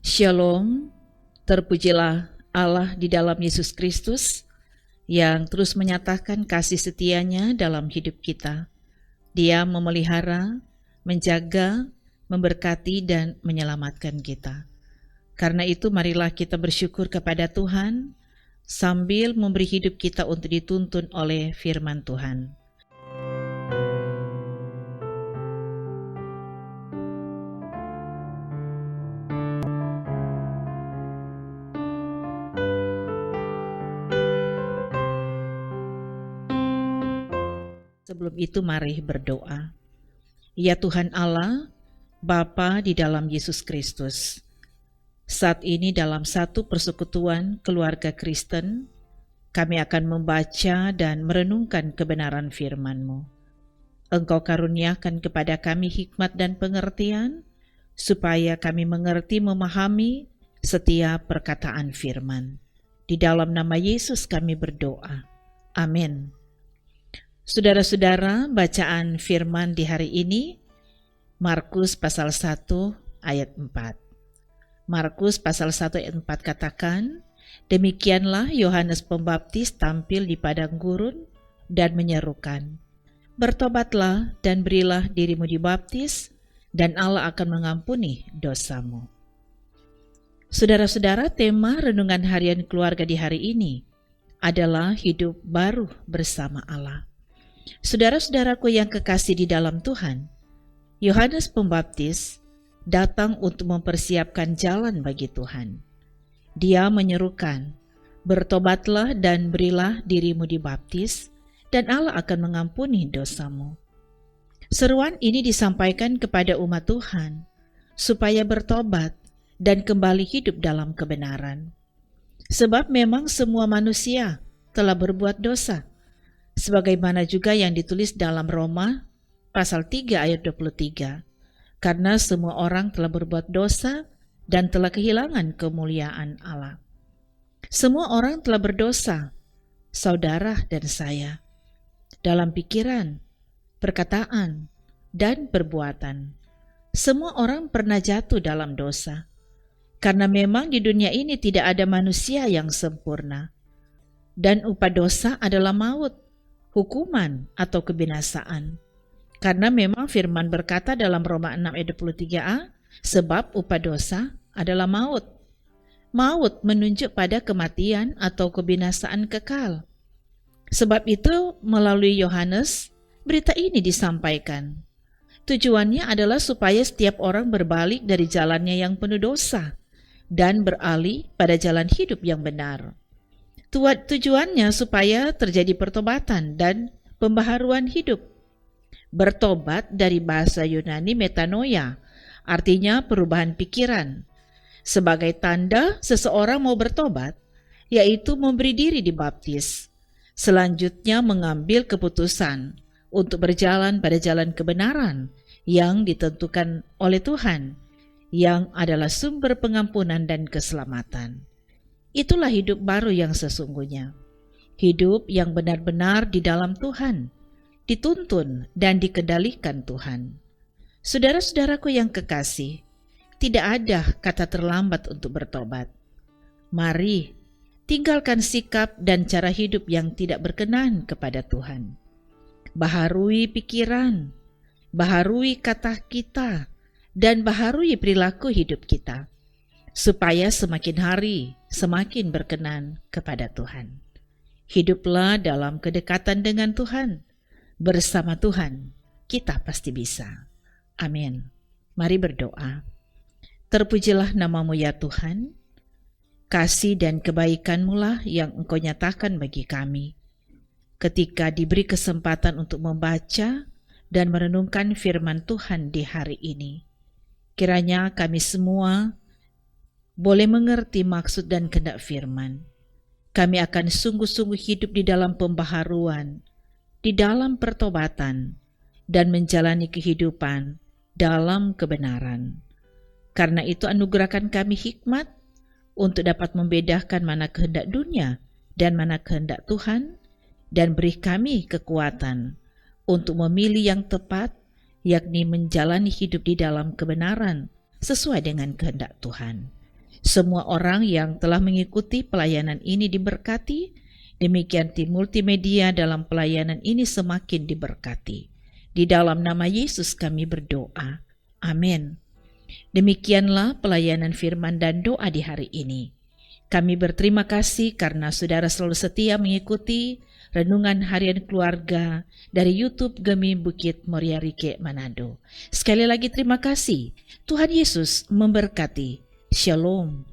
Shalom, terpujilah Allah di dalam Yesus Kristus yang terus menyatakan kasih setianya dalam hidup kita. Dia memelihara, menjaga, memberkati, dan menyelamatkan kita. Karena itu marilah kita bersyukur kepada Tuhan sambil memberi hidup kita untuk dituntun oleh firman Tuhan. Sebelum itu mari berdoa. Ya Tuhan Allah, Bapa di dalam Yesus Kristus, saat ini dalam satu persekutuan keluarga Kristen, kami akan membaca dan merenungkan kebenaran firman-Mu. Engkau karuniakan kepada kami hikmat dan pengertian, supaya kami mengerti memahami setiap perkataan firman. Di dalam nama Yesus kami berdoa. Amin. Saudara-saudara, bacaan firman di hari ini, Markus pasal 1 ayat 4. Markus pasal 1 ayat 4 katakan, demikianlah Yohanes Pembaptis tampil di padang gurun dan menyerukan, bertobatlah dan berilah dirimu dibaptis, dan Allah akan mengampuni dosamu. Saudara-saudara, tema renungan harian keluarga di hari ini adalah hidup baru bersama Allah. Saudara-saudaraku yang kekasih di dalam Tuhan, Yohanes Pembaptis datang untuk mempersiapkan jalan bagi Tuhan. Dia menyerukan, bertobatlah dan berilah dirimu dibaptis, dan Allah akan mengampuni dosamu. Seruan ini disampaikan kepada umat Tuhan, supaya bertobat dan kembali hidup dalam kebenaran. Sebab memang semua manusia telah berbuat dosa, sebagaimana juga yang ditulis dalam Roma pasal 3 ayat 23. Karena semua orang telah berbuat dosa dan telah kehilangan kemuliaan Allah. Semua orang telah berdosa, saudara dan saya, dalam pikiran, perkataan, dan perbuatan. Semua orang pernah jatuh dalam dosa. Karena memang di dunia ini tidak ada manusia yang sempurna. Dan upah dosa adalah maut, hukuman atau kebinasaan. Karena memang firman berkata dalam Roma 6 ayat 23a, sebab upah dosa adalah maut. Maut menunjuk pada kematian atau kebinasaan kekal. Sebab itu melalui Yohanes, berita ini disampaikan. Tujuannya adalah supaya setiap orang berbalik dari jalannya yang penuh dosa dan beralih pada jalan hidup yang benar. Tujuannya supaya terjadi pertobatan dan pembaharuan hidup. Bertobat dari bahasa Yunani metanoia, artinya perubahan pikiran. Sebagai tanda seseorang mau bertobat, yaitu memberi diri dibaptis. Selanjutnya mengambil keputusan untuk berjalan pada jalan kebenaran yang ditentukan oleh Tuhan, yang adalah sumber pengampunan dan keselamatan. Itulah hidup baru yang sesungguhnya. Hidup yang benar-benar di dalam Tuhan, dituntun dan dikendalikan Tuhan. Saudara-saudaraku yang kekasih, tidak ada kata terlambat untuk bertobat. Mari, tinggalkan sikap dan cara hidup yang tidak berkenan kepada Tuhan. Baharui pikiran, baharui kata kita, dan baharui perilaku hidup kita, supaya semakin hari semakin berkenan kepada Tuhan. Hiduplah dalam kedekatan dengan Tuhan. Bersama Tuhan, kita pasti bisa. Amin. Mari berdoa. Terpujilah nama-Mu ya Tuhan. Kasih dan kebaikan-Mu lah yang Engkau nyatakan bagi kami. Ketika diberi kesempatan untuk membaca dan merenungkan firman Tuhan di hari ini. Kiranya kami semua boleh mengerti maksud dan kehendak firman. Kami akan sungguh-sungguh hidup di dalam pembaharuan, di dalam pertobatan, dan menjalani kehidupan dalam kebenaran. Karena itu anugerahkan kami hikmat untuk dapat membedakan mana kehendak dunia dan mana kehendak Tuhan, dan beri kami kekuatan untuk memilih yang tepat, yakni menjalani hidup di dalam kebenaran sesuai dengan kehendak Tuhan. Semua orang yang telah mengikuti pelayanan ini diberkati, demikian tim multimedia dalam pelayanan ini semakin diberkati. Di dalam nama Yesus kami berdoa. Amin. Demikianlah pelayanan firman dan doa di hari ini. Kami berterima kasih karena saudara selalu setia mengikuti Renungan Harian Keluarga dari YouTube Gemi Bukit Moria Rike Manado. Sekali lagi terima kasih. Tuhan Yesus memberkati. Shalom.